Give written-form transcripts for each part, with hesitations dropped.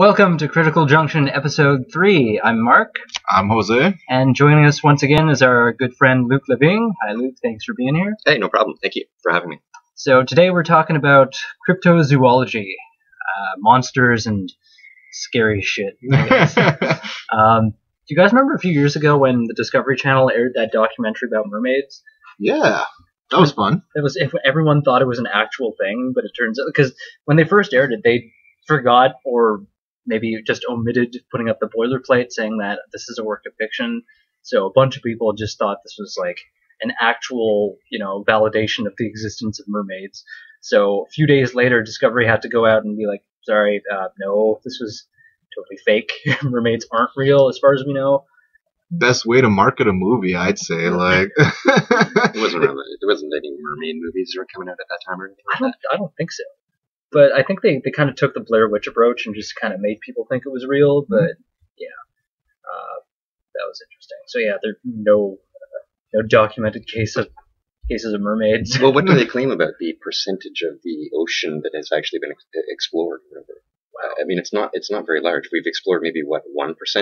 Welcome to Critical Junction Episode 3. I'm Mark. I'm Jose. And joining us once again is our good friend Luc Lavigne. Hi Luc, thanks for being here. Hey, no problem. Thank you for having me. So today we're talking about cryptozoology, monsters and scary shit. I guess. Do you guys remember a few years ago when the Discovery Channel aired that documentary about mermaids? Yeah, that was fun. Everyone thought it was an actual thing, but it turns out, because when they first aired it, they forgot or maybe just omitted putting up the boilerplate saying that this is a work of fiction. So a bunch of people just thought this was like an actual, validation of the existence of mermaids. So a few days later, Discovery had to go out and be like, sorry, no, this was totally fake. Mermaids aren't real as far as we know. Best way to market a movie, I'd say. Like, It wasn't any mermaid movies that were coming out at that time or anything like that. I don't think so. But I think they kind of took the Blair Witch approach and just kind of made people think it was real. But that was interesting. So yeah, there's no documented cases of mermaids. Well, what do they claim about the percentage of the ocean that has actually been explored? I mean, it's not very large. We've explored maybe 1%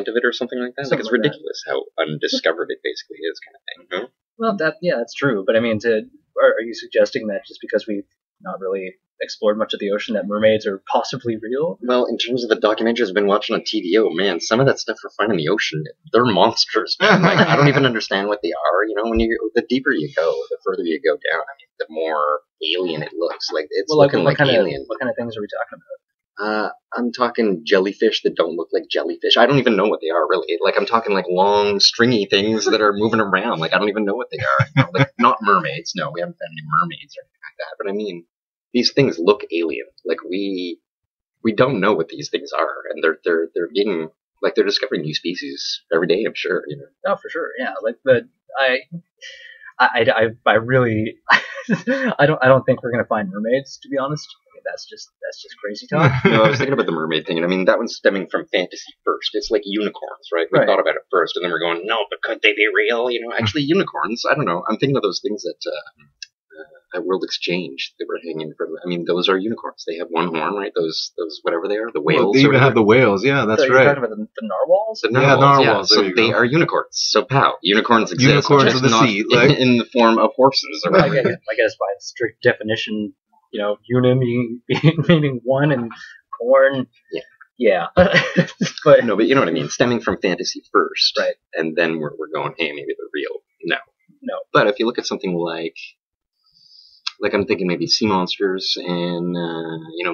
of it or something like that. Something it's like ridiculous how undiscovered it basically is, kind of thing. No? Well, that's true. But I mean, are you suggesting that just because we've not really explored much of the ocean that mermaids are possibly real? Well, in terms of the documentaries I've been watching on TV, oh man, some of that stuff we're finding in the ocean, they're monsters, man. Like, I don't even understand what they are. The deeper you go, the further you go down, I mean, the more alien it looks. Like, it's looking like alien. What kind of things are we talking about? I'm talking jellyfish that don't look like jellyfish. I don't even know what they are, really. Like, I'm talking, like, long, stringy things that are moving around. Like, I don't even know what they are. Like, not mermaids. No, we haven't found any mermaids or anything like that. But, I mean, these things look alien. Like, we don't know what these things are. And they're getting, like, they're discovering new species every day, I'm sure, Oh, for sure, yeah. Like, but I really, I don't think we're going to find mermaids, to be honest. That's just crazy talk. No, I was thinking about the mermaid thing, and I mean, that one's stemming from fantasy first. It's like unicorns, right? We thought about it first, and then we're going, no, but could they be real? Actually, unicorns, I don't know. I'm thinking of those things that at World Exchange that were hanging from. I mean, those are unicorns. They have one horn, right? Those whatever they are, the whales. Well, they even have the whales. Yeah, that's right. You're talking about the narwhals? The narwhals, narwhals. Yeah. So they are unicorns. So unicorns exist. Unicorns of the sea, like in the form of horses. Well, I guess by strict definition, uni meaning one and corn. Yeah. But no, but you know what I mean. Stemming from fantasy first, right? And then we're going, hey, maybe they're real. No. No. But if you look at something like I'm thinking maybe sea monsters and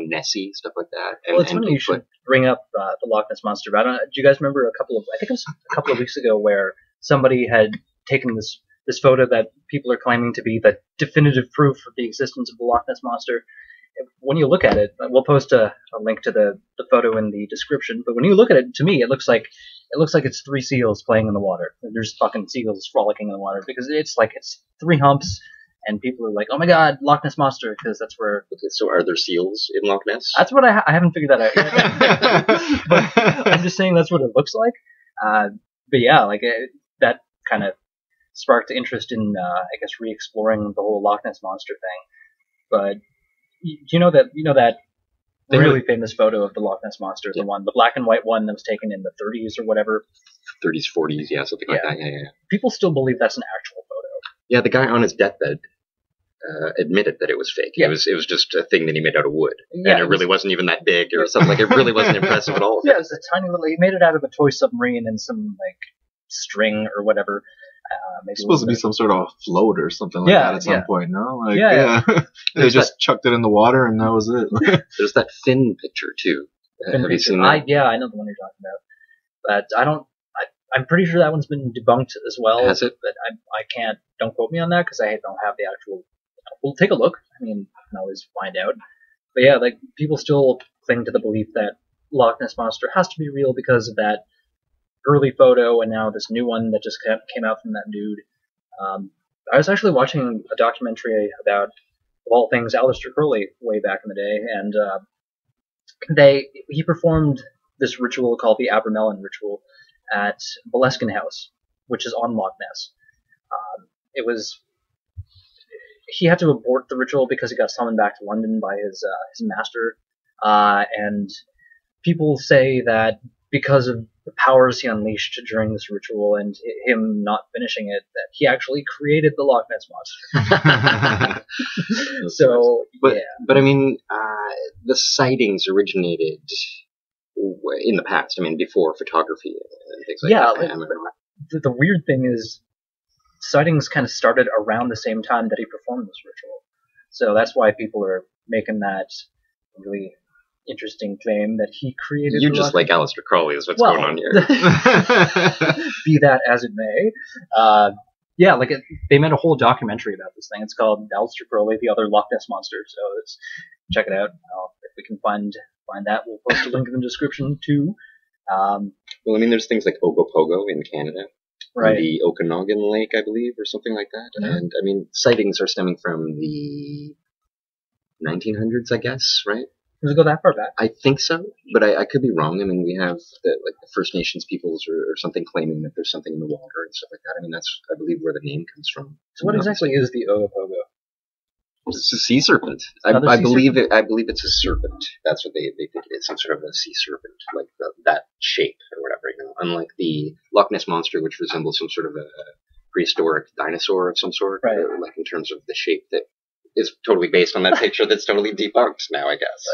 Nessie, stuff like that. Well, it's funny you should bring up the Loch Ness monster. But do you guys remember I think it was a couple of weeks ago where somebody had taken this photo that people are claiming to be the definitive proof of the existence of the Loch Ness monster. When you look at it, we'll post a link to the photo in the description. But when you look at it, to me, it looks like it's three seals playing in the water. There's fucking seals frolicking in the water because it's three humps. And people are like, "Oh my God, Loch Ness monster!" Because that's where. Okay, so are there seals in Loch Ness? That's what I haven't figured that out yet. But I'm just saying that's what it looks like. But yeah, that kind of sparked interest in, I guess, re-exploring the whole Loch Ness monster thing. But you know that really famous photo of the Loch Ness monster, the black and white one that was taken in the 30s or whatever. 30s, 40s, yeah, something like that. Yeah. People still believe that's an actual photo. Yeah, the guy on his deathbed admitted that it was fake. Yeah. It was just a thing that he made out of wood, and it really wasn't even that big or something. Like, it really wasn't impressive at all. Yeah, it was a tiny little. He made it out of a toy submarine and some string or whatever. It's supposed to be some sort of float or something like that at some point, no? They just chucked it in the water and that was it. There's that fin picture too. Have you seen that? I know the one you're talking about, but I'm pretty sure that one's been debunked as well. Has it? But I can't. Don't quote me on that because I don't have the actual. We'll take a look. I mean, I can always find out. But yeah, people still cling to the belief that Loch Ness monster has to be real because of that early photo, and now this new one that just came out from that dude. I was actually watching a documentary about, of all things, Aleister Crowley way back in the day, and he performed this ritual called the Abramelin ritual at Boleskine House, which is on Loch Ness. He had to abort the ritual because he got summoned back to London by his master, and people say that because of the powers he unleashed during this ritual and him not finishing it, that he actually created the Loch Ness Monster. So, but I mean, the sightings originated in the past. I mean, before photography and things like that. The weird thing is, sightings kind of started around the same time that he performed this ritual. So that's why people are making that really interesting claim that he created. You just like Aleister Crowley is what's going on here. Be that as it may. They made a whole documentary about this thing. It's called Aleister Crowley, the Other Loch Ness Monster. So check it out. If we can find that, we'll post a link in the description too. Well, I mean, there's things like Ogopogo in Canada. Right. The Okanagan Lake, I believe, or something like that. Yeah. And, I mean, sightings are stemming from the 1900s, I guess, right? Does it go that far back? I think so, but I could be wrong. I mean, we have the First Nations peoples or something claiming that there's something in the water and stuff like that. I mean, that's, I believe, where the name comes from. So what exactly is the Ogopogo? It's a sea serpent. I believe it's a serpent. That's what they think it is. Some sort of a sea serpent, like that shape or whatever. You know, unlike the Loch Ness Monster, which resembles some sort of a prehistoric dinosaur of some sort, right? Like in terms of the shape that is totally based on that picture that's totally debunked now, I guess.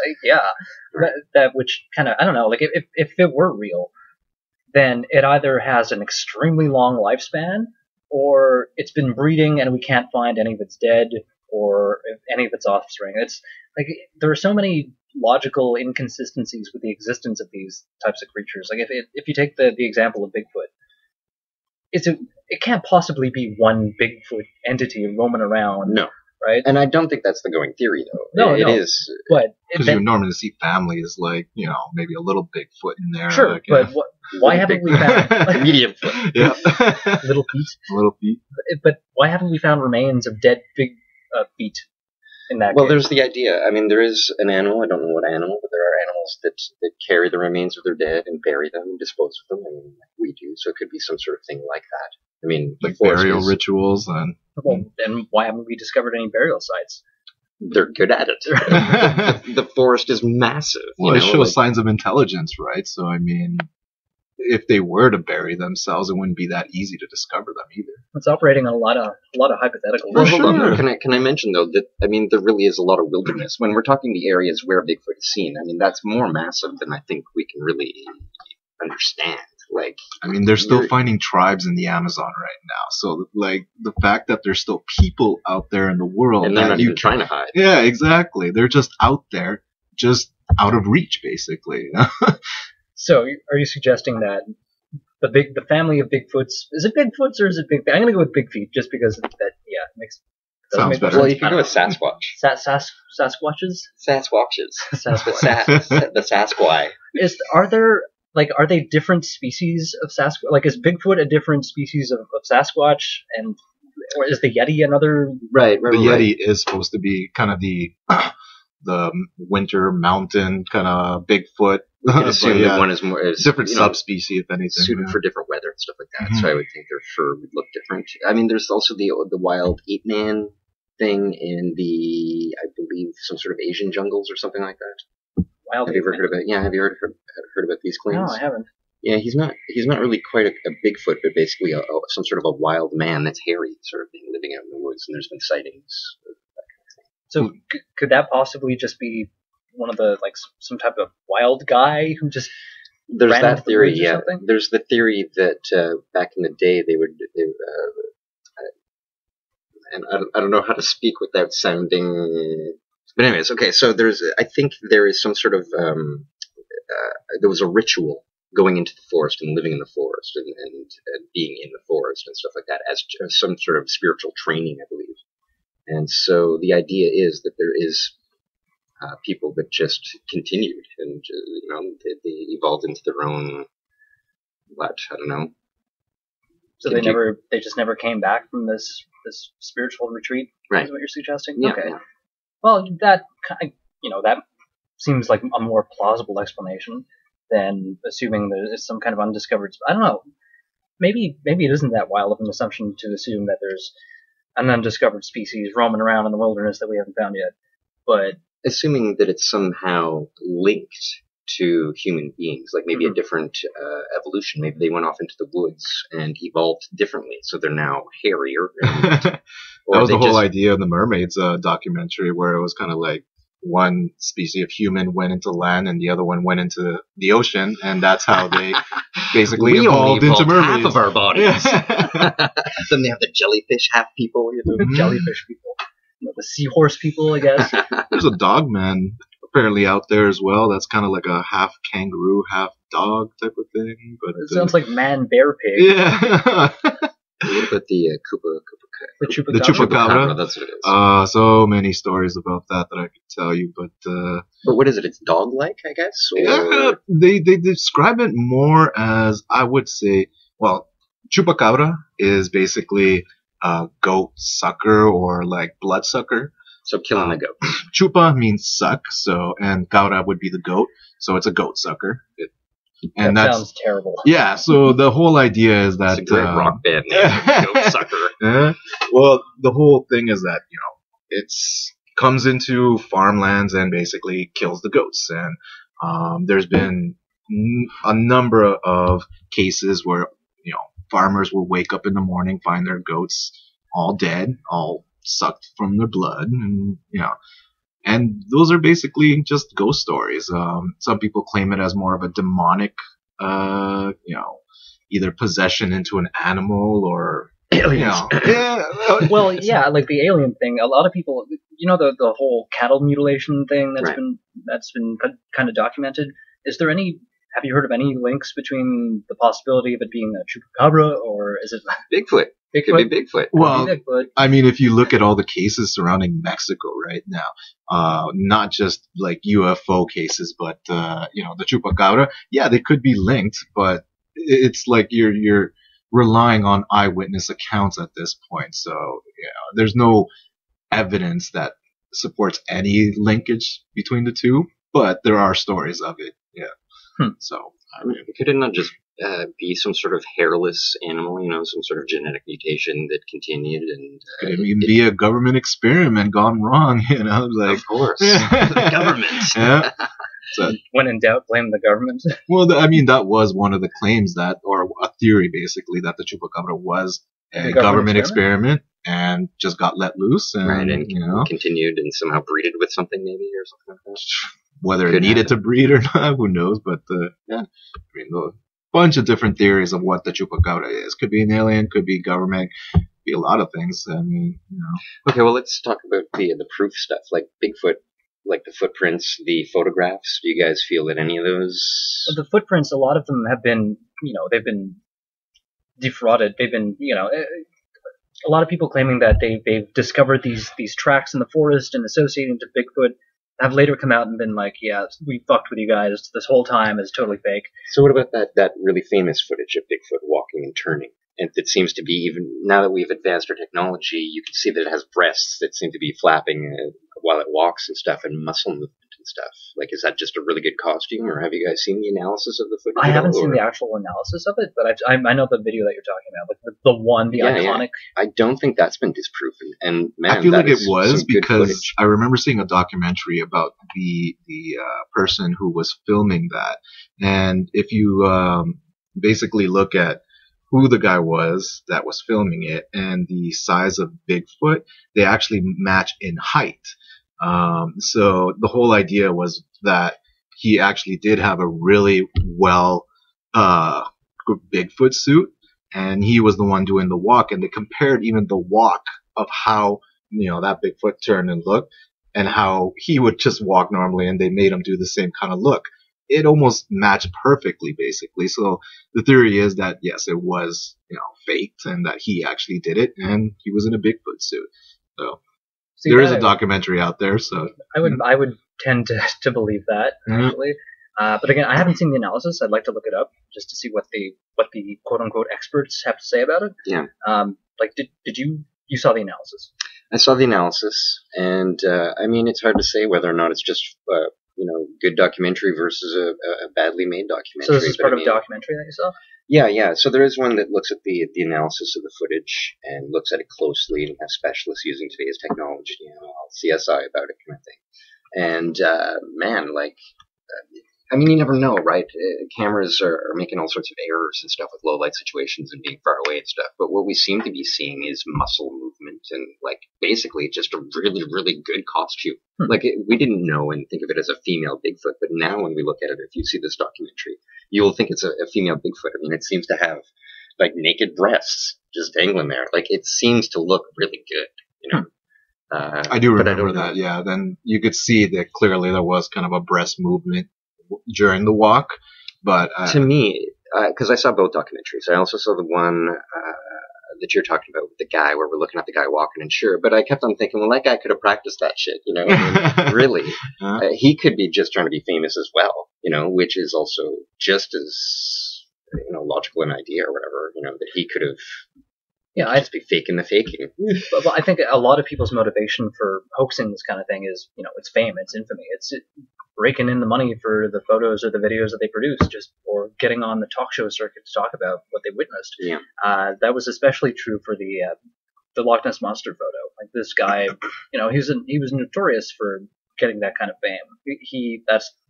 Right. That which kind of, I don't know, like if it were real, then it either has an extremely long lifespan, or it's been breeding and we can't find any of its dead, or any of its offspring. It's like there are so many logical inconsistencies with the existence of these types of creatures. Like if you take the example of Bigfoot, it can't possibly be one Bigfoot entity roaming around. No. Right? And I don't think that's the going theory, though. It is. But because you normally see families like, maybe a little Bigfoot in there. Sure, like, but why haven't we found medium foot? Yeah. Little feet. Little feet. But why haven't we found remains of dead big feet in that case? There's the idea. I mean, there is an animal. I don't know what animal, but there are animals that carry the remains of their dead and bury them and dispose of them. I mean, like we do. So it could be some sort of thing like that. I mean, like burial rituals and. Well, then why haven't we discovered any burial sites? They're good at it. the forest is massive. Well, it shows signs of intelligence, right? So, I mean, if they were to bury themselves, it wouldn't be that easy to discover them either. It's operating on a lot of hypothetical. Well, hold on. Can I mention though that there really is a lot of wilderness when we're talking the areas where Bigfoot is seen. I mean, that's more massive than I think we can really understand. Like, I mean, they're still finding tribes in the Amazon right now. So, like, the fact that there's still people out there in the world. And they're not even trying to hide. Yeah, exactly. They're just out there, just out of reach, basically. So, are you suggesting that the family of Bigfoots, is it Bigfoots or is it Big? I'm going to go with Big Feet just because that, it makes. Sounds better. Well, you can go with Sasquatch. Sasquatches? The Sasquai. Are they different species of Sasquatch? Like, is Bigfoot a different species of Sasquatch, or is the Yeti another? Right. The Yeti is supposed to be kind of the winter mountain kind of Bigfoot. You can assume that one is different subspecies, if anything, suited for different weather and stuff like that. Mm-hmm. So I would think their fur would look different. I mean, there's also the wild ape-man thing in the, I believe, some sort of Asian jungles or something like that. Have you ever heard of it? Yeah, have you heard about these claims? No, I haven't. Yeah, he's not really quite a Bigfoot, but basically some sort of a wild man that's hairy sort of thing, living out in the woods, and there's been sightings of that kind of thing. So could that possibly just be one of the, like, some type of wild guy who just there's ran that theory, the yeah. There's the theory that back in the day they and I don't know how to speak without sounding. But anyways, okay, so I think there is some sort of, there was a ritual going into the forest and living in the forest and being in the forest and stuff like that as some sort of spiritual training, I believe. And so the idea is that there is people that just continued and, they evolved into their own, I don't know. So they just never came back from this spiritual retreat, right? Is what you're suggesting? Yeah, okay. Yeah. Well, that that seems like a more plausible explanation than assuming there's some kind of undiscovered. I don't know. Maybe it isn't that wild of an assumption to assume that there's an undiscovered species roaming around in the wilderness that we haven't found yet. But assuming that it's somehow linked to human beings, like maybe a different evolution. Maybe they went off into the woods and evolved differently, so they're now hairier. That was the whole idea of the Mermaids documentary, where it was kind of like one species of human went into land and the other one went into the ocean, and that's how they basically evolved into mermaids. Half of our bodies. Then they have the jellyfish half people. The jellyfish people. The seahorse people, I guess. There's a dog man apparently out there as well. That's kind of like a half kangaroo, half dog type of thing. But it sounds like man bear pig. Yeah. What about the The chupacabra? The chupacabra. That's what it is. So many stories about that I could tell you, but what is it? It's dog-like, I guess? Or... Yeah, they describe it more as, I would say, well, chupacabra is basically a goat sucker or like blood sucker. So killing the goat. Chupa means suck, and cabra would be the goat, so it's a goat sucker. And that sounds terrible. Yeah, so the whole idea is that... It's a great rock band name, goat sucker. Well, the whole thing is that, it's comes into farmlands and basically kills the goats. And there's been a number of cases where, farmers will wake up in the morning, find their goats all dead, all sucked from their blood, and those are basically just ghost stories. Some people claim it as more of a demonic, either possession into an animal or aliens. Well, yeah, like the alien thing. A lot of people, the whole cattle mutilation thing that's been kind of documented. Have you heard of any links between the possibility of it being a chupacabra, or is it Bigfoot? It could be Bigfoot. Well, I mean, if you look at all the cases surrounding Mexico right now, not just like UFO cases, but the chupacabra, yeah, they could be linked, but it's like you're relying on eyewitness accounts at this point. So, there's no evidence that supports any linkage between the two, but there are stories of it. Yeah. So, I mean, could it not just be some sort of hairless animal, some sort of genetic mutation that continued, and could it even be a government experiment gone wrong? Like, of course, the government. Yeah. So, when in doubt, blame the government. Well, I mean, that was one of the claims or a theory basically, that the chupacabra was a government experiment and just got let loose, and continued and somehow breeded with something maybe or something like that. Whether it needed to breed or not, who knows? But a bunch of different theories of what the chupacabra is. Could be an alien, could be government, could be a lot of things. I mean, Okay, well, let's talk about the proof stuff, like Bigfoot, like the footprints, the photographs. Do you guys feel that any of those? The footprints, a lot of them have been, they've been defrauded. They've been, a lot of people claiming that they've discovered these tracks in the forest and associating to Bigfoot. Have later come out and been like, yeah, we fucked with you guys this whole time. It's totally fake. So what about that really famous footage of Bigfoot walking and turning? And it seems to be, even now that we've advanced our technology, you can see that it has breasts that seem to be flapping while it walks and stuff, and muscle movement and stuff. Like, is that just a really good costume, or have you guys seen the analysis of the footage? I haven't seen the actual analysis of it, but I know the video that you're talking about, like the iconic. Yeah. I don't think that's been disproven. And man, I feel like it was, because I remember seeing a documentary about the person who was filming that, and if you basically look at who the guy was that was filming it and the size of Bigfoot, they actually match in height. So the whole idea was that he actually did have a really Bigfoot suit, and he was the one doing the walk, and they compared even the walk of how, that Bigfoot turned and looked, and how he would just walk normally, and they made him do the same kind of look. It almost matched perfectly, basically. So the theory is that, yes, it was, faked, and that he actually did it, and he was in a Bigfoot suit. So there is a documentary out there. So I would tend to believe that, actually. But again, I haven't seen the analysis. I'd like to look it up just to see what the quote unquote experts have to say about it. Yeah. Did you saw the analysis? I saw the analysis, and I mean, it's hard to say whether or not it's just good documentary versus a badly made documentary. So this is part of a documentary that you saw? Yeah. So there is one that looks at the analysis of the footage and looks at it closely, and has specialists using today's technology, CSI about it kind of thing. And I mean, you never know, right? Cameras are making all sorts of errors and stuff with low light situations and being far away and stuff. But what we seem to be seeing is muscle movement and like basically just a really, really good costume. Like we didn't know and think of it as a female Bigfoot, but now when we look at it, if you see this documentary, you will think it's a female Bigfoot. I mean, it seems to have like naked breasts just dangling there. Like it seems to look really good, you know. I do remember that. Yeah, then you could see that clearly there was kind of a breast movement during the walk, but to me, because I saw both documentaries, I also saw the one that you're talking about with the guy where we're looking at the guy walking, and sure, but I kept on thinking, well, that guy could have practiced that shit, you know. I mean, really, he could be just trying to be famous as well, you know, which is also just as logical an idea or whatever, you know, that he could have. Yeah, I'd just be faking the faking. But I think a lot of people's motivation for hoaxing this kind of thing is, it's fame, it's infamy, it's raking in the money for the photos or the videos that they produce, or getting on the talk show circuit to talk about what they witnessed. Yeah. That was especially true for the Loch Ness Monster photo. Like this guy, he was notorious for getting that kind of fame.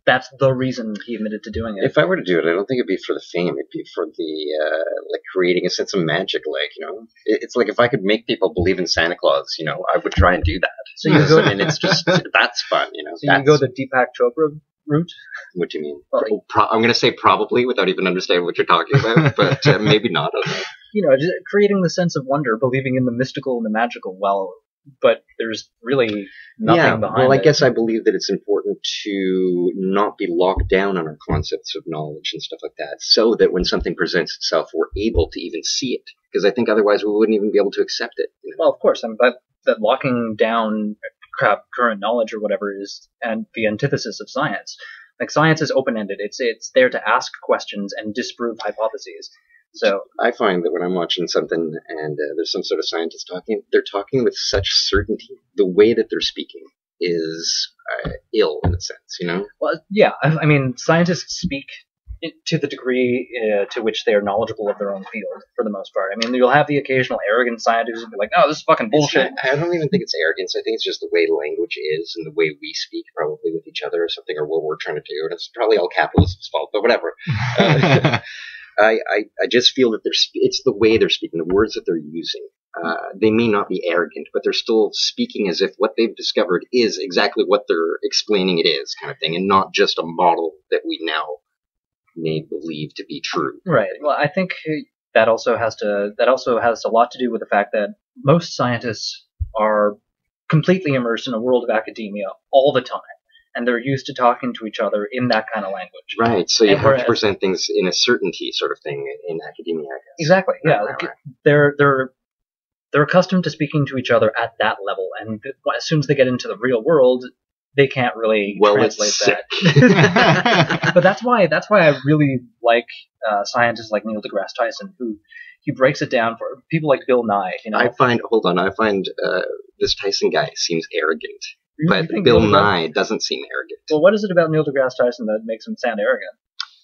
That's the reason he admitted to doing it. If I were to do it, I don't think it'd be for the fame. It'd be for the like creating a sense of magic. Like it's like if I could make people believe in Santa Claus, I would try and do that. So you go, and it's just that's fun. So you go the Deepak Chopra route. What do you mean? Well, I'm going to say probably without even understanding what you're talking about, but maybe not. I don't know. Just creating the sense of wonder, believing in the mystical and the magical. But there's really nothing behind it. Well, I guess I believe that it's important to not be locked down on our concepts of knowledge and stuff like that, so that when something presents itself, we're able to even see it. Because I think otherwise we wouldn't even be able to accept it. Well, of course. That locking down current knowledge or whatever is and the antithesis of science. Like science is open-ended. It's there to ask questions and disprove hypotheses. So I find that when I'm watching something and there's some sort of scientist talking, they're talking with such certainty. The way that they're speaking is ill in a sense, Well, yeah. I mean, scientists speak to the degree to which they are knowledgeable of their own field, for the most part. I mean, you'll have the occasional arrogant scientist who'll be like, "No, this is fucking bullshit." I don't even think it's arrogance. I think it's just the way language is and the way we speak, probably with each other or something, or what we're trying to do. And it's probably all capitalism's fault, but whatever. I just feel that it's the way they're speaking, the words that they're using. They may not be arrogant, but they're still speaking as if what they've discovered is exactly what they're explaining it is, kind of thing, and not just a model that we now may believe to be true. Right. Well, I think that also has a lot to do with the fact that most scientists are completely immersed in a world of academia all the time. And they're used to talking to each other in that kind of language. Right, so you have to present things in a certainty sort of thing in academia, I guess. Exactly, yeah. Right. They're accustomed to speaking to each other at that level, and as soon as they get into the real world, they can't really translate that. But that's why I really like scientists like Neil deGrasse Tyson, who he breaks it down for people like Bill Nye. I find this Tyson guy seems arrogant. But Bill Nye doesn't seem arrogant. Well, what is it about Neil deGrasse Tyson that makes him sound arrogant?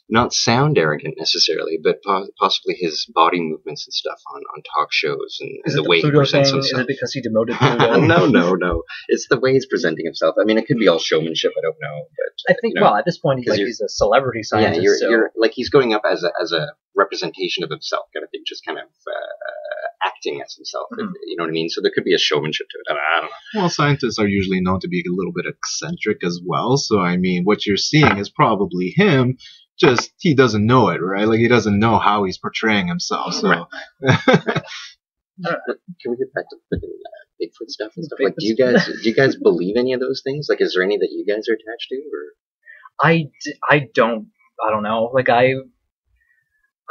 Not sound arrogant necessarily, but possibly his body movements and stuff on talk shows and the way he presents himself. Is it because he demoted Pluto? No. It's the way he's presenting himself. I mean, it could be all showmanship. I don't know, but I think at this point he's a celebrity scientist. Yeah, you're like he's going up as a representation of himself, kind of thing, just kind of acting as himself. Mm-hmm. You know what I mean? So there could be a showmanship to it. I don't know. Well, scientists are usually known to be a little bit eccentric as well. So I mean, what you're seeing is probably him. Just he doesn't know it, right? Like he doesn't know how he's portraying himself. So, right. Can we get back to Bigfoot stuff and stuff? Like, do you guys believe any of those things? Like, is there any that you guys are attached to? Or I don't know. Like I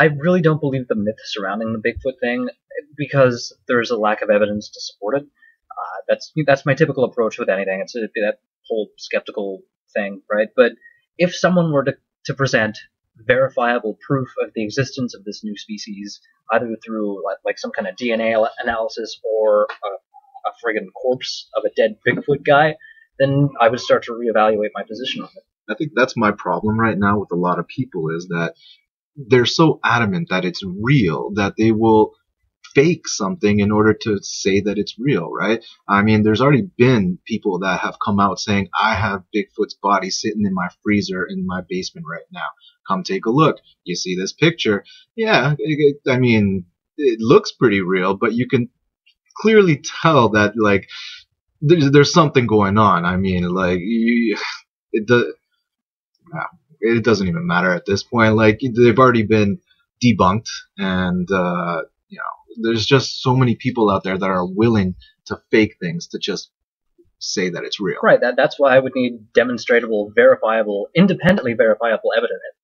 really don't believe the myth surrounding the Bigfoot thing because there's a lack of evidence to support it. That's my typical approach with anything. It's that whole skeptical thing, right? But if someone were to present verifiable proof of the existence of this new species, either through like some kind of DNA analysis or a friggin' corpse of a dead Bigfoot guy, then I would start to reevaluate my position on it. I think that's my problem right now with a lot of people is that they're so adamant that it's real that they will fake something in order to say that it's real, right? I mean, there's already been people that have come out saying, I have Bigfoot's body sitting in my freezer in my basement right now. Come take a look. You see this picture. Yeah, I mean, it looks pretty real, but you can clearly tell that, like, there's something going on. I mean, like, it doesn't even matter at this point. Like, they've already been debunked, and there's just so many people out there that are willing to fake things to just say that it's real. Right. That's why I would need demonstrable, verifiable, independently verifiable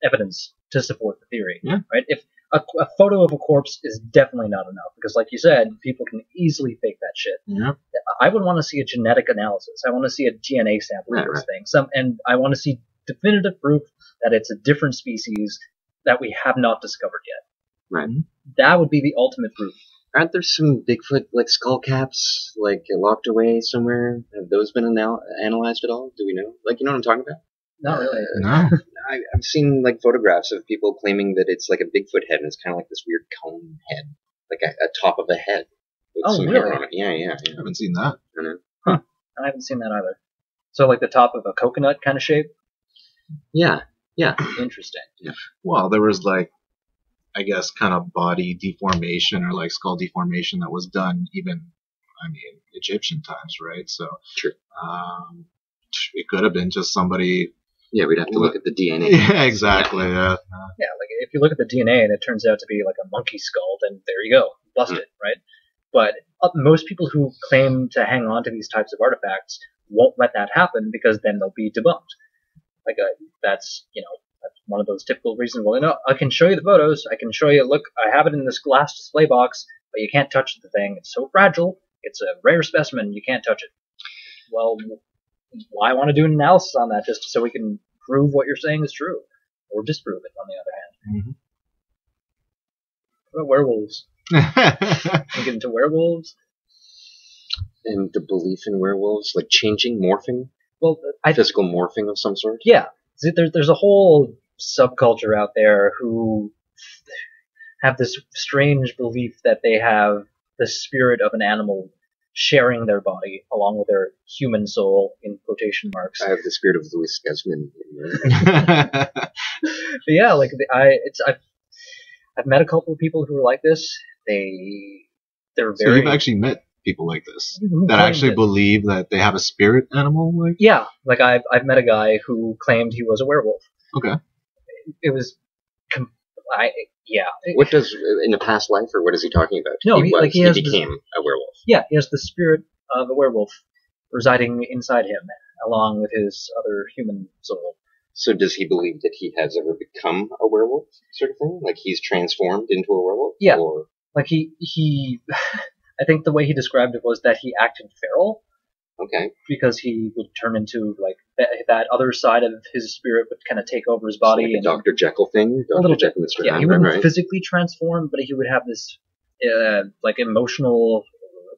evidence to support the theory. Yeah. Right. If a photo of a corpse is definitely not enough, because, like you said, people can easily fake that shit. Yeah. I would want to see a genetic analysis. I want to see a DNA sample of this thing. And I want to see definitive proof that it's a different species that we have not discovered yet. Right. That would be the ultimate proof. Aren't there some Bigfoot, like, skull caps, like, locked away somewhere? Have those been analyzed at all? Do we know? Like, you know what I'm talking about? Not really. No. I've seen, like, photographs of people claiming that it's like a Bigfoot head, and it's kind of like this weird cone head, like a top of a head with some hair on it. Yeah. I haven't seen that. I know. I haven't seen that either. So, like the top of a coconut kind of shape? Yeah. Interesting. Yeah. Well, there was, like, I guess, kind of body deformation or, like, skull deformation that was done even, I mean, Egyptian times, right? So, True. It could have been just somebody. Yeah, we'd have to look at the DNA. Yeah, exactly. Yeah. Yeah, like if you look at the DNA and it turns out to be like a monkey skull, then there you go, busted, right? But most people who claim to hang on to these types of artifacts won't let that happen because then they'll be debunked. Like that's one of those typical reasons. Well, I can show you the photos. I can show you. Look, I have it in this glass display box, but you can't touch the thing. It's so fragile. It's a rare specimen. You can't touch it. Well, why want to do an analysis on that just so we can prove what you're saying is true, or disprove it? On the other hand, what about werewolves? We get into werewolves And the belief in werewolves, like changing, morphing, physical morphing of some sort. Yeah, there's a whole subculture out there who have this strange belief that they have the spirit of an animal sharing their body along with their human soul, in quotation marks. I have the spirit of Louis Gesman. But yeah, like I've met a couple of people who are like this. They're very. So you've actually met people like this that actually believe that they have a spirit animal? Like? Yeah, like I've met a guy who claimed he was a werewolf. Okay. It was. What does in a past life, or what is he talking about? No, he became a werewolf. Yeah, he has the spirit of a werewolf residing inside him, along with his other human soul. So does he believe that he has ever become a werewolf, sort of thing? Like he's transformed into a werewolf? Yeah. Or... Like he I think the way he described it was that he acted feral. Okay. Because he would turn into, like, that other side of his spirit would kind of take over his body. So like a Dr. Jekyll thing? Dr. Jekyll and Mr. Yeah, he wouldn't physically transform, but he would have this, like, emotional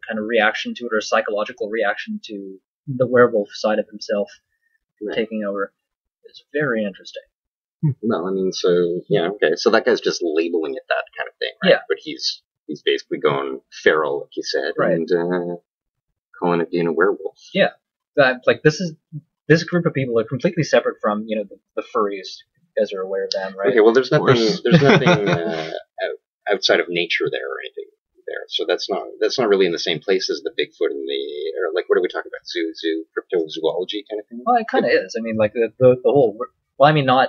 kind of reaction to it, or psychological reaction to the werewolf side of himself taking over. It's very interesting. No, I mean, so, yeah, okay. So that guy's just labeling it that kind of thing, right? Yeah. But he's basically going feral, like you said, right. And calling it being a werewolf. Yeah. Like, this group of people are completely separate from, the furries. You guys are aware of them, right? Okay, well, there's nothing outside of nature there or anything there. So that's not really in the same place as the Bigfoot and or like, what are we talking about? Zoo, cryptozoology kind of thing? Well, it kind of is. I mean, like, the whole, well, I mean, not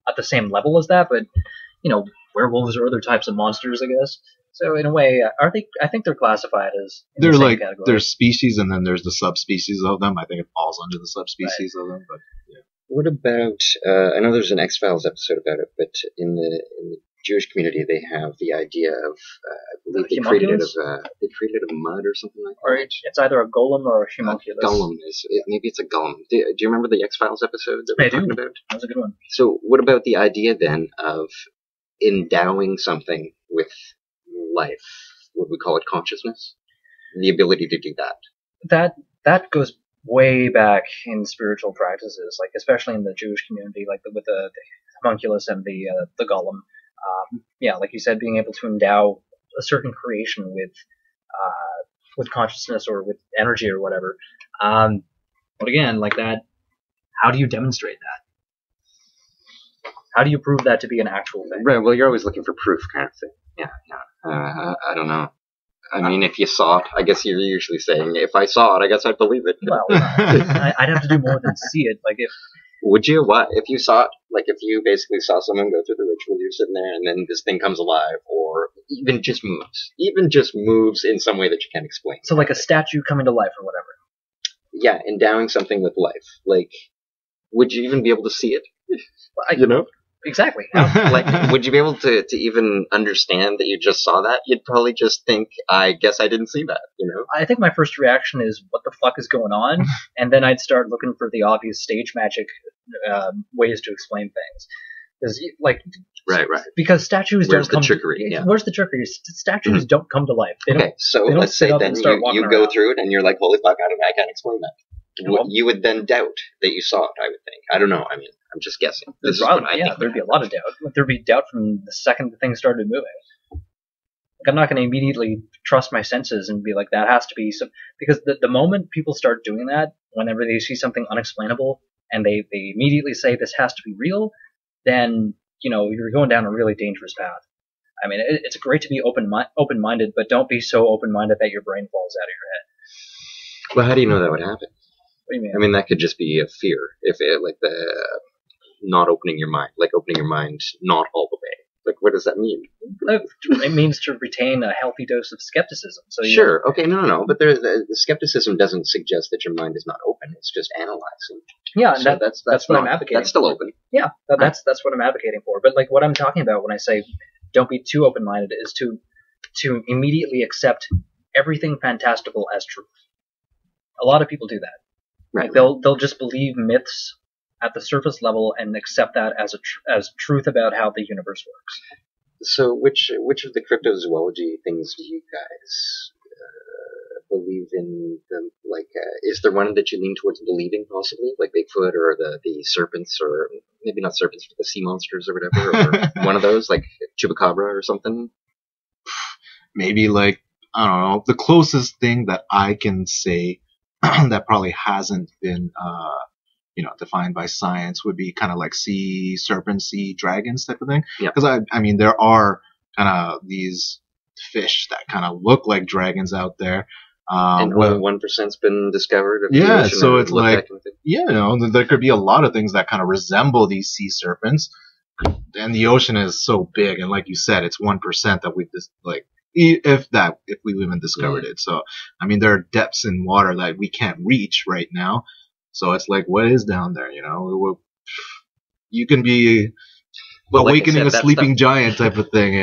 at the same level as that, but, werewolves are other types of monsters, I guess. So in a way, are they? I think they're classified as they're the same like category. There's species, and then there's the subspecies of them. I think it falls under the subspecies of them. But yeah. What about? I know there's an X-Files episode about it, but in the Jewish community, they have the idea of I believe they created it of mud or something like that. Or it's either a golem or a homunculus. Maybe it's a golem. Do you remember the X-Files episode that we're talking about? That was a good one. So what about the idea then of endowing something with life? Would we call it consciousness? The ability to do that. That goes way back in spiritual practices, like especially in the Jewish community, like with the homunculus and the golem. Yeah, like you said, being able to endow a certain creation with consciousness or with energy or whatever. But again, like that, how do you demonstrate that? How do you prove that to be an actual thing? Right. Well, you're always looking for proof, kind of thing. Yeah. I don't know. I mean, if you saw it, I guess you're usually saying, if I saw it, I guess I'd believe it. Well, I'd have to do more than see it. Like if Would you? What? If you saw it, like if you basically saw someone go through the ritual, you're sitting there, and then this thing comes alive, or even just moves in some way that you can't explain. so, like a statue coming to life or whatever. Yeah, endowing something with life. Like, would you even be able to see it? Exactly. Like, would you be able to even understand that you just saw that? You'd probably just think, I guess I didn't see that, I think my first reaction is, what the fuck is going on? And then I'd start looking for the obvious stage magic ways to explain things. Right. Because statues Where's don't come the trickery? to, Yeah. Where's the trickery? Statues don't come to life. They Okay, don't, so they don't let's sit say up then and start you walking go around. through it and you're like, holy fuck, I can't explain that. Well, You would then doubt that you saw it, I would think. I don't know. I mean, I'm just guessing. This is what I think. there'd be a lot of doubt. There'd be doubt from the second the thing started moving. Like, I'm not going to immediately trust my senses and be like, that has to be some... Because the moment people start doing that, whenever they see something unexplainable, and they immediately say this has to be real, then, you're going down a really dangerous path. I mean, it's great to be open-minded, but don't be so open-minded that your brain falls out of your head. Well, how do you know that would happen? What do you mean? I mean, that could just be a fear. If it, like the not opening your mind, like opening your mind not all the way. Like, what does that mean? It means to retain a healthy dose of skepticism. So Sure. Okay. No. But the skepticism doesn't suggest that your mind is not open. It's just analyzing. Yeah, and So that's what I'm advocating. That's still open. Yeah, that's what I'm advocating for. But like what I'm talking about when I say don't be too open-minded is to immediately accept everything fantastical as truth. A lot of people do that. Right. Like they'll just believe myths at the surface level and accept that as truth about how the universe works. So, which of the cryptozoology things do you guys believe in? Is there one that you lean towards believing, possibly, like Bigfoot or the serpents, or maybe not serpents, but the sea monsters or whatever, or one of those, like Chupacabra or something? Maybe like, I don't know, the closest thing that I can say that probably hasn't been defined by science would be kind of like sea serpents, sea dragons type of thing. Yeah. Because I mean, there are kind of these fish that kind of look like dragons out there. And only 1%'s been discovered. Yeah, so it's like, there could be a lot of things that kind of resemble these sea serpents. And the ocean is so big, and like you said, it's 1% that we've just like, if we've even discovered it. So, I mean, there are depths in water that we can't reach right now. So it's like, what is down there? You can be awakening a sleeping giant type of thing.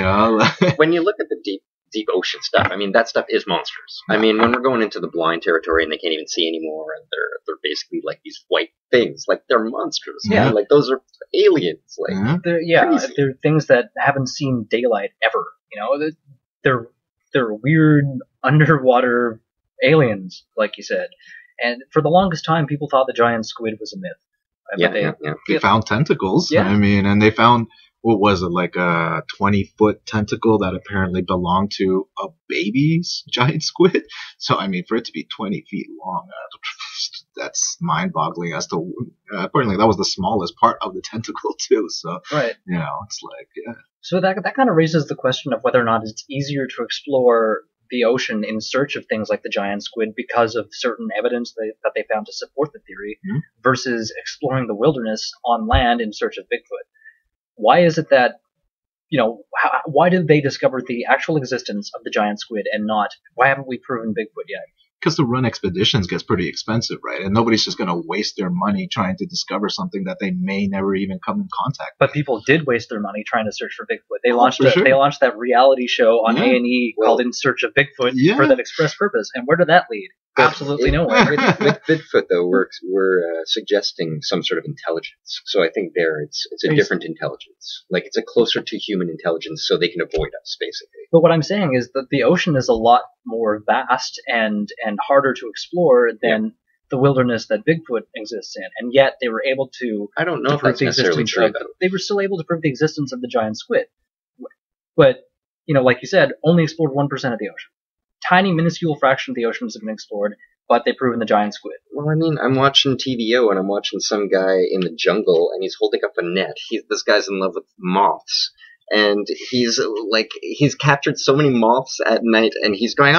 When you look at the deep ocean stuff, I mean, that stuff is monsters. I mean, when we're going into the blind territory and they can't even see anymore, and they're basically like these white things, like they're monsters. Yeah. Like those are aliens. Like They're things that haven't seen daylight ever. They're weird underwater aliens, like you said. And for the longest time, people thought the giant squid was a myth. They found tentacles. Yeah. I mean, and they found, what was it, like a 20-foot tentacle that apparently belonged to a baby's giant squid. So, I mean, for it to be 20 feet long, that's mind-boggling. As to apparently that was the smallest part of the tentacle too. So, right. It's like, yeah. So that kind of raises the question of whether or not it's easier to explore the ocean in search of things like the giant squid because of certain evidence that they found to support the theory, versus exploring the wilderness on land in search of Bigfoot. Why is it that, why did they discover the actual existence of the giant squid and why haven't we proven Bigfoot yet? Because to run expeditions gets pretty expensive, right? And nobody's just going to waste their money trying to discover something that they may never even come in contact with. But people did waste their money trying to search for Bigfoot. They launched that reality show on A&E called In Search of Bigfoot for that express purpose. And where did that lead? Absolutely nowhere. With Bigfoot, though, we're suggesting some sort of intelligence. So I think it's a different intelligence. Like, it's a closer to human intelligence, so they can avoid us, basically. But what I'm saying is that the ocean is a lot more vast and harder to explore than the wilderness that Bigfoot exists in. And yet they were able to... I don't know if that's necessarily true, though. They were still able to prove the existence of the giant squid. But like you said, only explored 1% of the ocean. Tiny, minuscule fraction of the oceans have been explored, but they've proven the giant squid. Well, I mean, I'm watching TVO and I'm watching some guy in the jungle and he's holding up a net. This guy's in love with moths. And he's captured so many moths at night and he's going,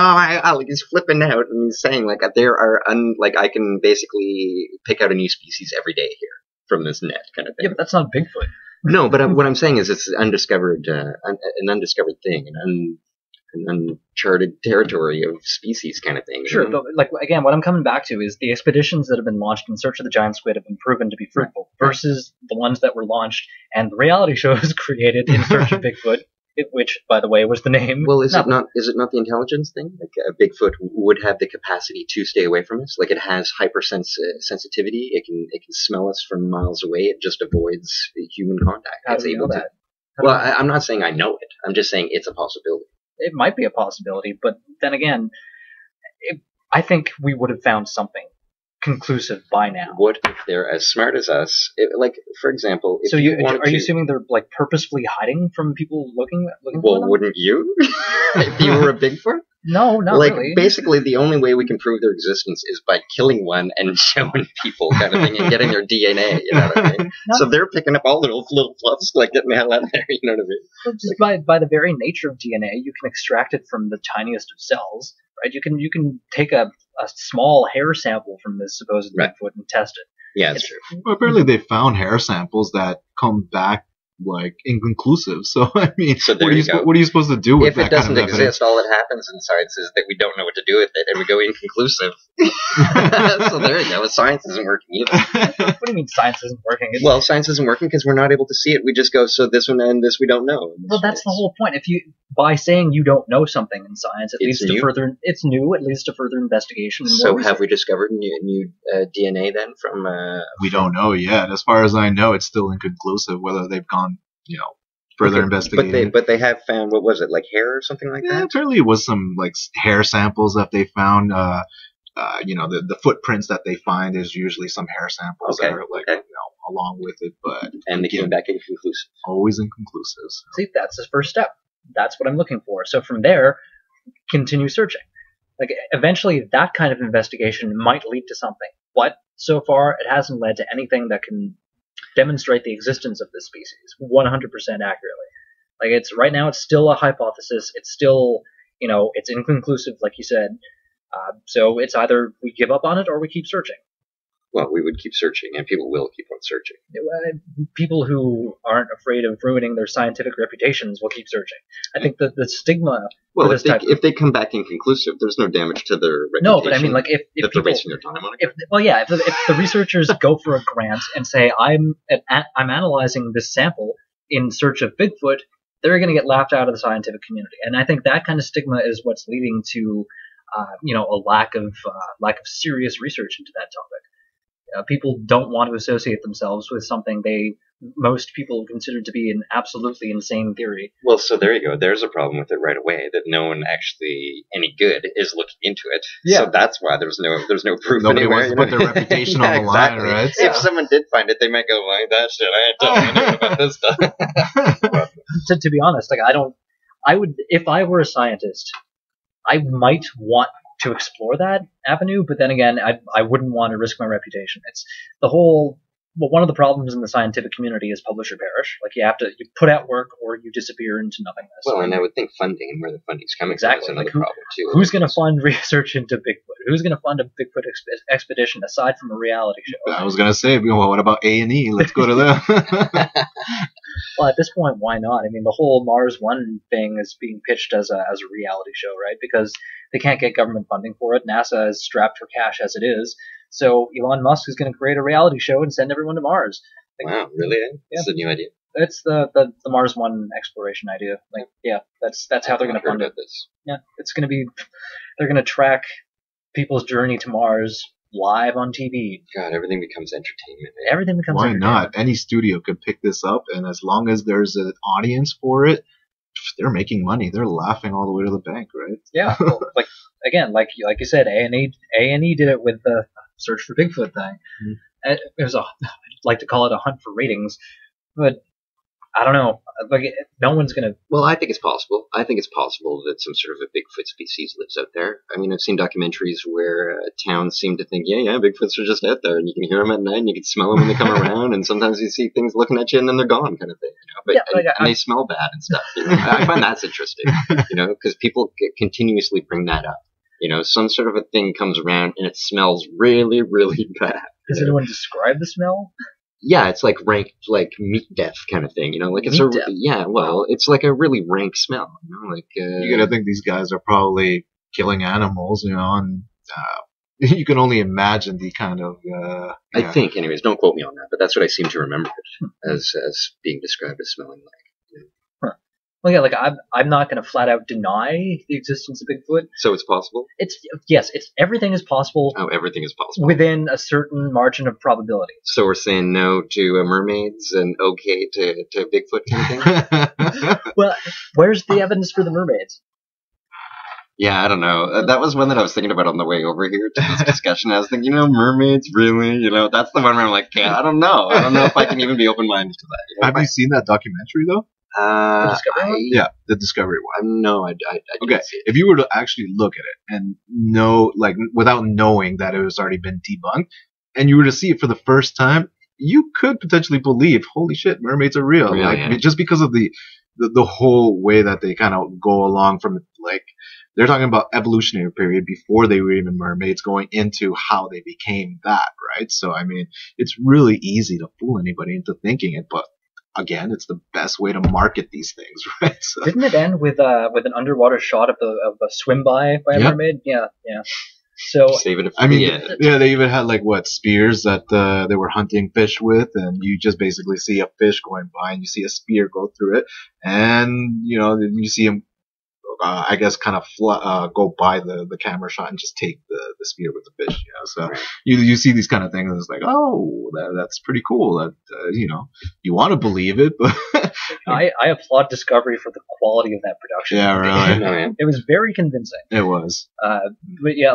he's flipping out and he's saying, like, I can basically pick out a new species every day here from this net kind of thing. Yeah, but that's not Bigfoot. No, but what I'm saying is it's an undiscovered thing, an uncharted territory of species kind of thing. Sure, but again, what I'm coming back to is the expeditions that have been launched in search of the giant squid have been proven to be fruitful versus the ones that were launched and the reality shows created in search of Bigfoot, which, by the way, was the name. Well, is it not the intelligence thing? Like Bigfoot would have the capacity to stay away from us. Like it has hypersensitivity. It can smell us from miles away. It just avoids human contact. How do you know that? Well, I'm not saying I know it. I'm just saying it's a possibility. It might be a possibility, but then again, I think we would have found something conclusive by now. What if they're as smart as us? For example, if so you assuming they're like purposefully hiding from people looking for them? Well, wouldn't you? If you were a Bigfoot? No, not really. Basically, the only way we can prove their existence is by killing one and showing people, kind of thing, and getting their DNA. You know what I mean? So they're picking up all little fluffs, like getting the hell out of there. You know what I mean? Well, just by the very nature of DNA, you can extract it from the tiniest of cells, right? You can take a small hair sample from this supposed Bigfoot and test it. Yeah, it's true. Well, apparently, they found hair samples that come back like inconclusive. So I mean, so what are you supposed to do with that? If it doesn't kind of exist, all that happens in science is that we don't know what to do with it, and we go inconclusive. So there you go. Science isn't working either. What do you mean science isn't working? Well, science isn't working because we're not able to see it. We just go, so this one and this we don't know. Well, that's the whole point. By saying you don't know something in science, it leads to further investigation. So have we discovered new DNA then from? We don't know yet. As far as I know, it's still inconclusive whether they've gone, further investigating. But they have found, what was it, like hair or something like that? Apparently it was some like hair samples that they found. The footprints that they find is usually some hair samples that are along with it, and they came back inconclusive. Always inconclusive. So. See, that's the first step. That's what I'm looking for. So from there, continue searching. Like eventually, that kind of investigation might lead to something, but so far it hasn't led to anything that can demonstrate the existence of this species 100% accurately. Like right now, it's still a hypothesis. It's still, it's inconclusive, like you said. So it's either we give up on it or we keep searching. Well, we would keep searching, and people will keep on searching. People who aren't afraid of ruining their scientific reputations will keep searching. I think the stigma. Well, if they come back inconclusive, there's no damage to their reputation. No, but I mean, like if they're people, wasting their time on it. If the researchers go for a grant and say I'm analyzing this sample in search of Bigfoot, they're going to get laughed out of the scientific community, and I think that kind of stigma is what's leading to a lack of serious research into that topic. People don't want to associate themselves with something most people consider to be an absolutely insane theory. Well, so there you go. There's a problem with it right away, that no one actually any good is looking into it. Yeah. So that's why there's no proof Nobody anywhere. Wants to put their reputation on the line, right? If someone did find it, they might go, like, that shit, I ain't telling anyone about this stuff. To be honest, if I were a scientist, I might want to explore that avenue, but then again, I wouldn't want to risk my reputation. It's one of the problems in the scientific community is publish or perish. Like you put out work or you disappear into nothingness. Well, and I would think funding and where the funding's coming from is another problem too. Who's going to fund research into Bigfoot? Who's going to fund a Bigfoot expedition aside from a reality show? I was going to say, what about A&E? Let's go to them. Well, at this point, why not? I mean, the whole Mars One thing is being pitched as a reality show, right? Because they can't get government funding for it. NASA is strapped for cash as it is. So Elon Musk is going to create a reality show and send everyone to Mars. Wow, really? Yeah. That's a new idea. It's the Mars One exploration idea. That's how they're going to fund it. This. Yeah, they're going to track people's journey to Mars live on TV. God, everything becomes entertainment. Everything becomes Why entertainment. not? Any studio could pick this up, and as long as there's an audience for it, they're making money. They're laughing all the way to the bank, right? Yeah, well, like you said, A&E did it with the Search for Bigfoot thing. Mm-hmm. It was I'd like to call it a hunt for ratings, but I don't know. Like, no one's gonna. Well, I think it's possible. I think it's possible that some sort of a Bigfoot species lives out there. I mean, I've seen documentaries where towns seem to think, yeah, Bigfoots are just out there, and you can hear them at night, and you can smell them when they come around, and sometimes you see things looking at you, and then they're gone, kind of thing. But and they smell bad and stuff. I find that's interesting, because people continuously bring that up. Some sort of a thing comes around, and it smells really, really bad. Does anyone describe the smell? Yeah, it's like rank, like meat death kind of thing, like it's Meat death. it's like a really rank smell, You gotta think these guys are probably killing animals, and you can only imagine the kind of. I think, anyways, don't quote me on that, but that's what I seem to remember it as being described as smelling like. Well, yeah, like I'm not going to flat out deny the existence of Bigfoot. So it's possible? It's everything is possible. Oh, everything is possible within a certain margin of probability. So we're saying no to mermaids and okay to Bigfoot kind of thing. Well, where's the evidence for the mermaids? Yeah, I don't know. That was one that I was thinking about on the way over here to this discussion. I was thinking, mermaids, really? That's the one where I'm like, I don't know. I don't know if I can even be open-minded to that. Have you seen that documentary though? The Discovery one? Yeah, the Discovery one. No, I okay, if you were to actually look at it and know, like, without knowing that it has already been debunked, and you were to see it for the first time, you could potentially believe, holy shit, mermaids are real. Just because of the whole way that they kind of go along from, like, they're talking about evolutionary period before they were even mermaids, going into how they became that, right? So, I mean, it's really easy to fool anybody into thinking it, but again, it's the best way to market these things, right? So. Didn't it end with an underwater shot of a swim by a mermaid? Yeah. So save it. They even had spears that they were hunting fish with, and you just basically see a fish going by, and you see a spear go through it, and you see him. I guess kind of go by the camera shot and just take the spear with the fish. So you see these kind of things, and it's like, oh, that's pretty cool. That you want to believe it, but I applaud Discovery for the quality of that production. Yeah, really. It was very convincing. It was. But yeah,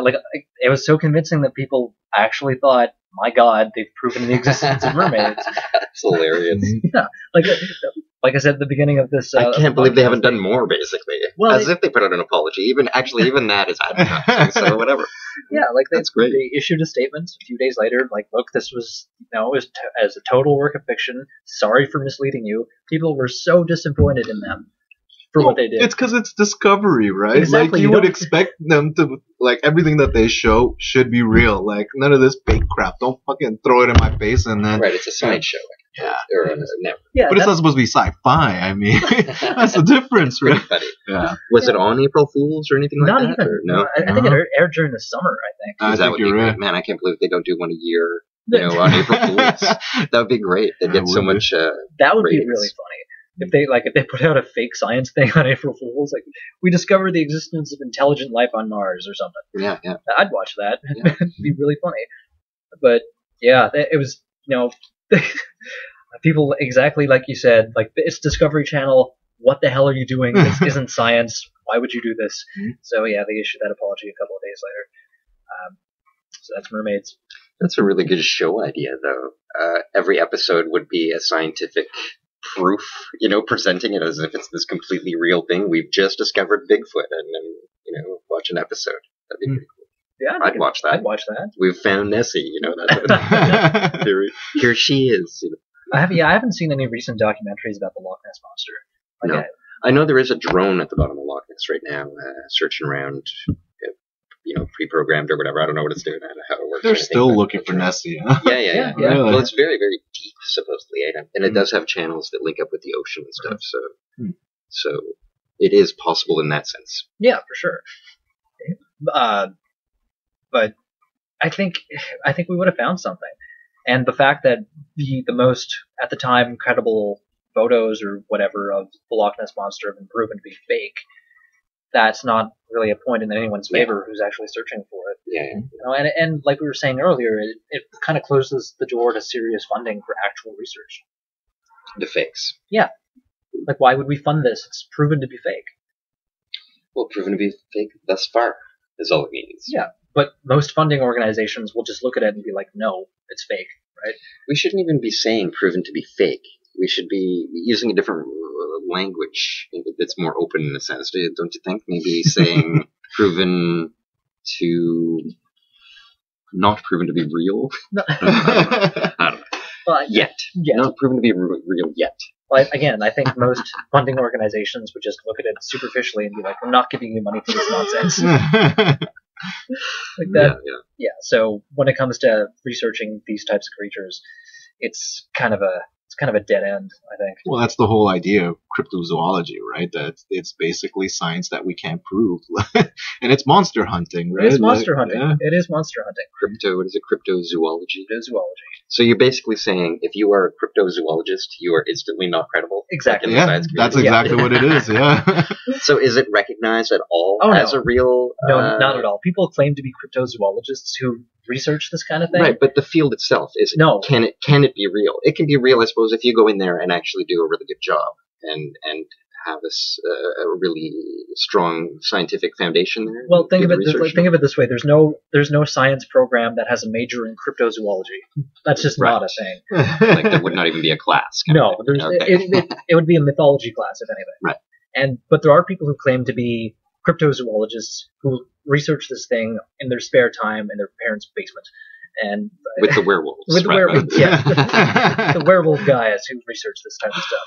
it was so convincing that people actually thought, my God, they've proven the existence of mermaids. That's hilarious. Yeah, like I said at the beginning of this. I can't believe they haven't done more, basically. Well, as if they put out an apology. Even that is advertising, so whatever. Yeah, that's great. They issued a statement a few days later, look, this was, as a total work of fiction. Sorry for misleading you. People were so disappointed in them for what they did. It's because it's Discovery, right? Exactly. You would expect them to, everything that they show should be real. None of this fake crap. Don't fucking throw it in my face and then. Right, it's a sideshow. Yeah. Or a network. Yeah, but it's not supposed to be sci-fi. I mean, that's the difference, right? Funny. Yeah. Was it on April Fools or anything like Not that? even. Or no. I think it aired during the summer. I think. That would be great. Man, I can't believe they don't do one a year. On April Fools. That would be great. They'd get so much. That would ratings. be really funny. If they put out a fake science thing on April Fools, we discovered the existence of intelligent life on Mars or something. Yeah. I'd watch that. Yeah. It'd be really funny. But yeah, it was people exactly like you said. It's Discovery Channel. What the hell are you doing? This isn't science. Why would you do this? Mm-hmm. So yeah, they issued that apology a couple of days later. So that's Mermaids. That's a really good show idea, though. Every episode would be a scientific proof, presenting it as if it's this completely real thing. We've just discovered Bigfoot, and then, watch an episode. That'd be pretty cool. Yeah, I'd watch that. I'd watch that. We've found Nessie, that theory. Here she is. I haven't seen any recent documentaries about the Loch Ness Monster. No. I know there is a drone at the bottom of Loch Ness right now, searching around, pre-programmed or whatever. I don't know what it's doing. I don't know how it works. They're still looking for Nessie, huh? Yeah. Really? Well, it's very, very deep, supposedly, and it does have channels that link up with the ocean and stuff. So it is possible in that sense. Yeah, for sure. But I think we would have found something. And the fact that the most, at the time, credible photos or whatever of the Loch Ness Monster have been proven to be fake, that's not really a point in anyone's favor who's actually searching for it. Yeah. And like we were saying earlier, it kind of closes the door to serious funding for actual research. The fakes. Yeah. Why would we fund this? It's proven to be fake. Well, proven to be fake thus far is all it means. Yeah. But most funding organizations will just look at it and be like, no, it's fake, right? We shouldn't even be saying proven to be fake. we should be using a different language that's more open in a sense, don't you think? Maybe saying proven to not proven to be real. No. I don't know. Well, Yet. Not proven to be real yet. Well, again, I think most funding organizations would just look at it superficially and be like, "We're not giving you money for this nonsense." Like that. Yeah. So when it comes to researching these types of creatures, it's kind of a dead end, I think. Well, that's the whole idea of cryptozoology, right? That it's basically science that we can't prove, and it's monster hunting, right? It is monster hunting. Yeah. It is monster hunting. What is it? Cryptozoology. Zoology. So you're basically saying if you are a cryptozoologist, you are instantly not credible. Exactly. Yeah, that's exactly what it is. Yeah. So is it recognized at all as a real? No, not at all. People claim to be cryptozoologists who research this kind of thing. Right, but the field itself is no. Can it be real? It can be real, I suppose, if you go in there and actually do a really good job and have a really strong scientific foundation there. Well, think of it this way: there's no science program that has a major in cryptozoology. That's just not a thing. Like there would not even be a class. No, it would be a mythology class if anything. Right. But there are people who claim to be cryptozoologists who research this thing in their spare time in their parents' basement. And with the werewolves. With the werewolves, yeah. The werewolf guys who research this type of stuff.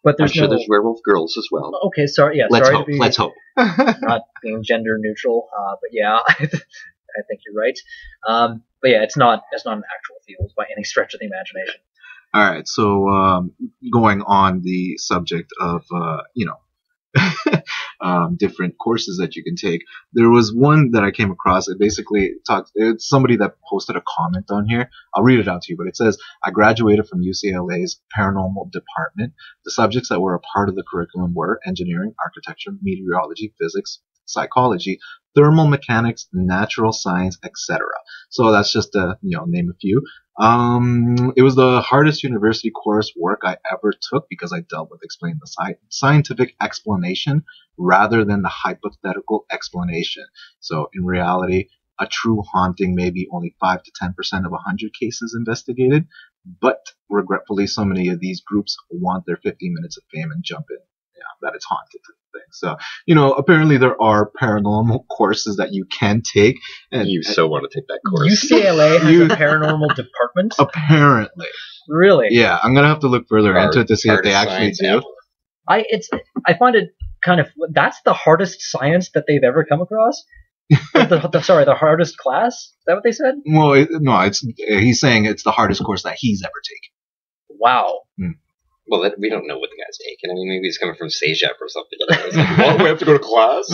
But I'm sure there's werewolf girls as well. Okay, sorry. Yeah, let's sorry hope. to be Let's hope. Not being gender neutral, but yeah, I think you're right. But yeah, it's not an actual field by any stretch of the imagination. All right, so going on the subject of different courses that you can take. There was one that I came across. It basically it's somebody that posted a comment on here. I'll read it out to you, but it says, I graduated from UCLA's paranormal department. The subjects that were a part of the curriculum were engineering, architecture, meteorology, physics, psychology, thermal mechanics, natural science, etc. So that's just to name a few. It was the hardest university coursework I ever took because I dealt with explaining the scientific explanation rather than the hypothetical explanation. So in reality, a true haunting may be only 5 to 10% of 100 cases investigated, but regretfully, so many of these groups want their 15 minutes of fame and jump in. That it's haunted thing. So, apparently there are paranormal courses that you can take. And you so want to take that course. UCLA has a paranormal department? Apparently. Really? Yeah, I'm going to have to look further into it to see if they actually do. I find it kind of, that's the hardest science that they've ever come across? the hardest class? Is that what they said? Well, no, he's saying it's the hardest course that he's ever taken. Wow. Well, we don't know what the guy's taking. I mean, maybe he's coming from SAGEP or something. Like, what? We have to go to class?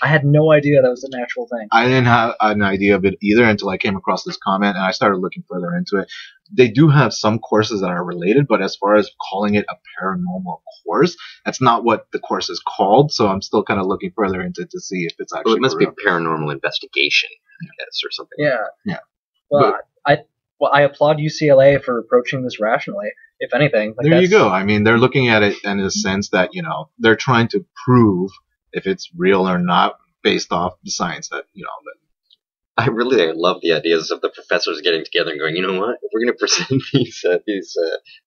I had no idea that was an actual thing. I didn't have an idea of it either until I came across this comment, and I started looking further into it. They do have some courses that are related, but as far as calling it a paranormal course, that's not what the course is called, so I'm still kind of looking further into it to see if it's actually it must be paranormal investigation, I guess, or something. Yeah. Well, I applaud UCLA for approaching this rationally, if anything. There you go. I mean, they're looking at it in a sense that, they're trying to prove if it's real or not based off the science that. I really love the ideas of the professors getting together and going, you know what? If we're going to present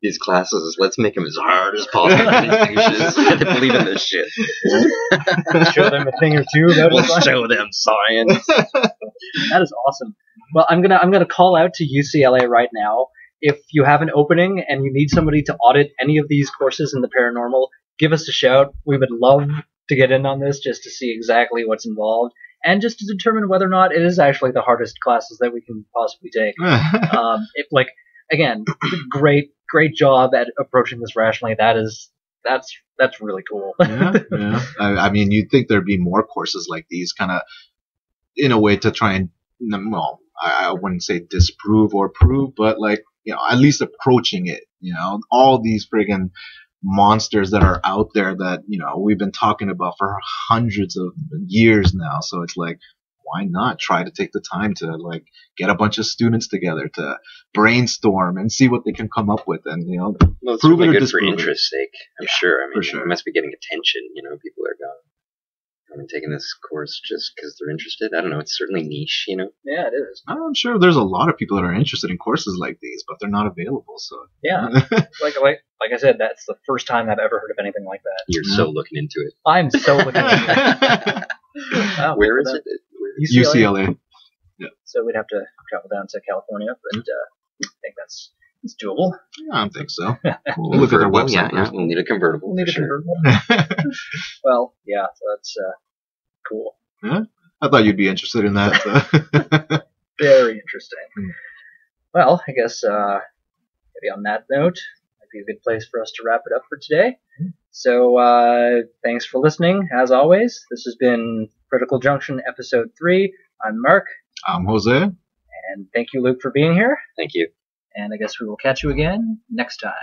these classes, let's make them as hard as possible for these douches to believe in this shit. Show them a thing or two. We'll show them science. That is awesome. Well, I'm gonna call out to UCLA right now. If you have an opening and you need somebody to audit any of these courses in the paranormal, give us a shout. We would love to get in on this just to see exactly what's involved and just to determine whether or not it is actually the hardest classes that we can possibly take. Again, great job at approaching this rationally. That's really cool. Yeah. I mean, you'd think there'd be more courses like these, kind of in a way to try and, well, I wouldn't say disprove or prove, but at least approaching it. All these friggin' monsters that are out there that we've been talking about for hundreds of years now. So it's like, why not try to take the time to get a bunch of students together to brainstorm and see what they can come up with, and it's really good for interest's sake. I'm sure. I mean, for sure. It must be getting attention. People are going. been taking this course just because they're interested. I don't know. It's certainly niche, you know. Yeah, it is. I'm sure there's a lot of people that are interested in courses like these, but they're not available. So Yeah, like I said, that's the first time I've ever heard of anything like that. You're so looking into it. I'm so looking at it. Wow, Where is that- it? UCLA. So we'd have to travel down to California, but I think it's doable. Yeah, I don't think so. We'll look at their website Yeah, first. we'll need a convertible. We'll need for a sure. convertible. Well, yeah, so that's cool. Yeah? I thought you'd be interested in that. So. Very interesting. Well, I guess maybe on that note, might be a good place for us to wrap it up for today. So thanks for listening. As always, this has been Critical Junction Episode 3. I'm Mark, I'm Jose. and thank you, Luke, for being here. Thank you. And I guess we will catch you again next time.